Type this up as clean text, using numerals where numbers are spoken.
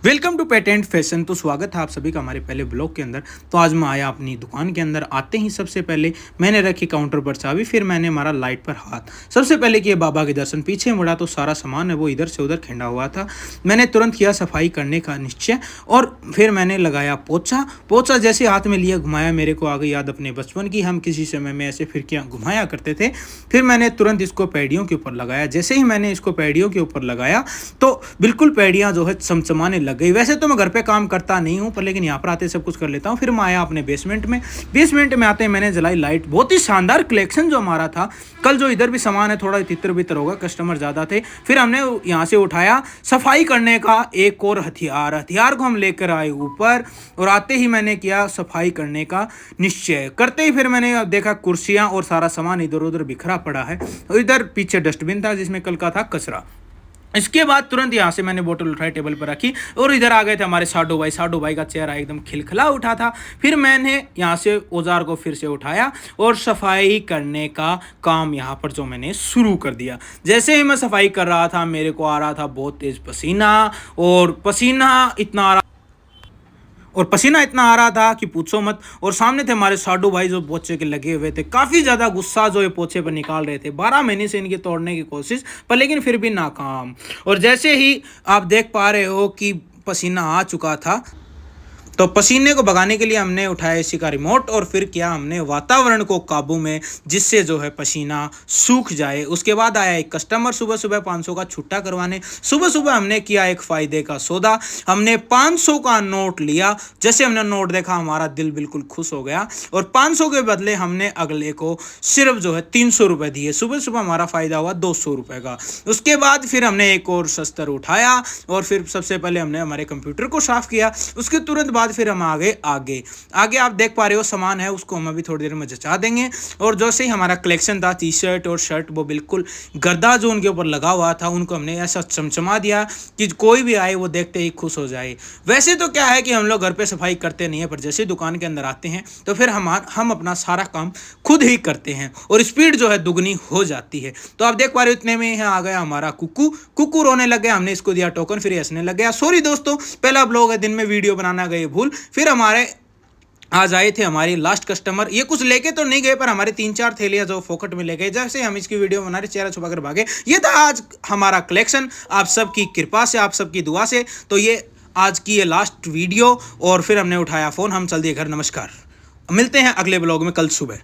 Welcome to patent fashion. तो स्वागत है आप सभी का हमारे पहले ब्लॉग के अंदर। तो आज मैं आया अपनी दुकान के अंदर। आते ही सबसे पहले मैंने रखी काउंटर पर चाबी, फिर मैंने मारा लाइट पर हाथ। सबसे पहले किए बाबा के दर्शन। पीछे मुड़ा तो सारा सामान है वो इधर से उधर खिंडा हुआ था। मैंने तुरंत किया सफाई करने का निश्चय और फिर मैंने लगाया पोछा। पोछा जैसे हाथ में लिया घुमाया, मेरे को आ गई याद अपने बचपन की। हम किसी समय में ऐसे फिरकियाँ घुमाया करते थे। फिर मैंने तुरंत इसको पैडियों के ऊपर लगाया। जैसे ही मैंने इसको पैडियों के ऊपर लगाया तो बिल्कुल पैडियाँ जो है चमचमाने लग गई। वैसे तो मैं घर पे काम करता नहीं हूँ, पर लेकिन यहाँ पर आते सब कुछ कर लेता हूँ। फिर मैं आया अपने बेसमेंट में आते ही मैंने जलाई लाइट। बहुत ही शानदार कलेक्शन जो हमारा था। कल जो इधर भी सामान है थोड़ा तितर बितर होगा, कस्टमर ज़्यादा थे। फिर हमने यहाँ से उठाया सफाई करने का एक और हथियार को हम लेकर आए ऊपर, और आते ही मैंने किया सफाई करने का निश्चय। करते ही फिर मैंने देखा कुर्सियाँ और सारा सामान इधर उधर बिखरा पड़ा है। और इधर पीछे डस्टबिन था जिसमें कल का था कचरा। इसके बाद तुरंत यहाँ से मैंने बोतल उठाई, टेबल पर रखी, और इधर आ गए थे हमारे साडू भाई का चेहरा एकदम खिलखिला उठा था। फिर मैंने यहाँ से औजार को फिर से उठाया और सफाई करने का काम यहाँ पर जो मैंने शुरू कर दिया। जैसे ही मैं सफाई कर रहा था मेरे को आ रहा था बहुत तेज़ पसीना, और पसीना इतना आ रहा था कि पूछो मत। और सामने थे हमारे साडू भाई जो पोछे के लगे हुए थे, काफ़ी ज़्यादा गुस्सा जो ये पोछे पर निकाल रहे थे। 12 महीने से इनके तोड़ने की कोशिश, पर लेकिन फिर भी नाकाम। और जैसे ही आप देख पा रहे हो कि पसीना आ चुका था, तो पसीने को भगाने के लिए हमने उठाया इसी का रिमोट, और फिर किया हमने वातावरण को काबू में, जिससे जो है पसीना सूख जाए। उसके बाद आया एक कस्टमर सुबह सुबह 500 का छुट्टा करवाने। सुबह सुबह हमने किया एक फ़ायदे का सौदा। हमने 500 का नोट लिया। जैसे हमने नोट देखा हमारा दिल बिल्कुल खुश हो गया, और 500 के बदले हमने अगले को सिर्फ जो है 300 रुपये दिए। सुबह सुबह हमारा फ़ायदा हुआ 200 रुपये का। उसके बाद फिर हमने एक और शस्त्र उठाया, और फिर सबसे पहले हमने हमारे कंप्यूटर को साफ़ किया। उसके तुरंत बाद फिर हम आगे आप देख पा रहे हो सामान है, उसको हम अभी थोड़ी देर में जचा देंगे। और जैसे ही हमारा कलेक्शन था टी शर्ट और शर्ट, वो बिल्कुल गर्दा जो उनके ऊपर लगा हुआ था, उनको हमने ऐसा चमचमा दिया कि कोई भी आए वो देखते ही खुश हो जाए। वैसे तो क्या है कि हम लोग घर पे सफाई करते नहीं है, पर जैसे दुकान के अंदर आते हैं तो फिर हम अपना सारा काम खुद ही करते हैं, और स्पीड जो है दुगनी हो जाती है। तो आप देख पा रहे हो इतने में आ गया हमारा कुकू रोने लग गया। हमने इसको दिया टोकन, फिर हंसने लग गया। सॉरी दोस्तों, पहला ब्लॉग है, दिन में वीडियो बनाना गए भूल। फिर हमारे आज आए थे हमारी लास्ट कस्टमर। ये कुछ लेके तो नहीं गए, पर हमारे 3-4 थैलियां जो फोकट में ले गए। जैसे हम इसकी वीडियो बना रहे चेहरा छुपा कर भागे। ये था आज हमारा कलेक्शन, आप सबकी कृपा से, आप सबकी दुआ से। तो ये आज की ये लास्ट वीडियो, और फिर हमने उठाया फ़ोन, हम चल दिए घर। नमस्कार, मिलते हैं अगले ब्लॉग में कल सुबह।